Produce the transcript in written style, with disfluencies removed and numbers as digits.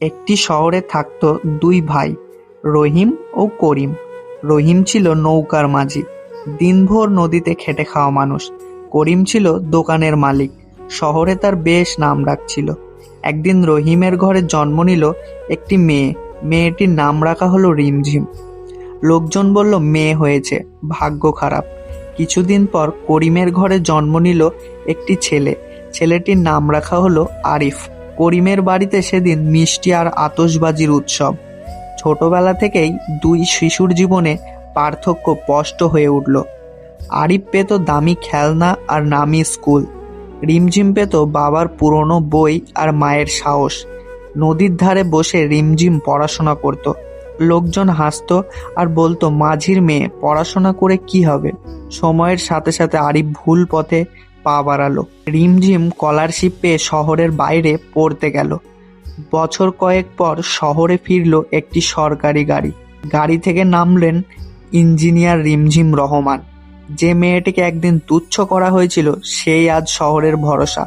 একটি শহরে থাকত দুই ভাই, রহিম ও করিম। রহিম ছিল নৌকার মাঝি, দিনভর নদীতে খেটে খাওয়া মানুষ। করিম ছিল দোকানের মালিক, শহরে তার বেশ নাম ডাক ছিল। একদিন রহিমের ঘরে জন্ম নিল একটি মেয়ে। মেয়েটির নাম রাখা হলো রিমঝিম। লোকজন বলল মেয়ে হয়েছে, ভাগ্য খারাপ। কিছুদিন পর করিমের ঘরে জন্ম নিল একটি ছেলে। ছেলেটির নাম রাখা হলো আরিফ। করিমের বাড়িতে সেদিন মিষ্টি আর আতশবাজির উৎসব। ছোটবেলা থেকেই দুই শিশুর জীবনে পার্থক্য স্পষ্ট হয়ে উঠল। আরিফ পেত দামি খেলনা আর নামি স্কুল। রিমঝিম পেত বাবার পুরনো বই আর মায়ের সাহস। নদীর ধারে বসে রিমঝিম পড়াশোনা করত। লোকজন হাসতো আর বলতো মাঝির মেয়ে, পড়াশোনা করে কি হবে। সময়ের সাথে সাথে আরিফ ভুল পথে পা বাড়ালো। রিমঝিম স্কলারশিপ পেয়ে শহরের বাইরে পড়তে গেল। বছর কয়েক পর শহরে ফিরল একটি সরকারি গাড়ি। গাড়ি থেকে নামলেন ইঞ্জিনিয়ার রিমঝিম রহমান। যে মেয়েটিকে একদিন তুচ্ছ করা হয়েছিল সেই আজ শহরের ভরসা।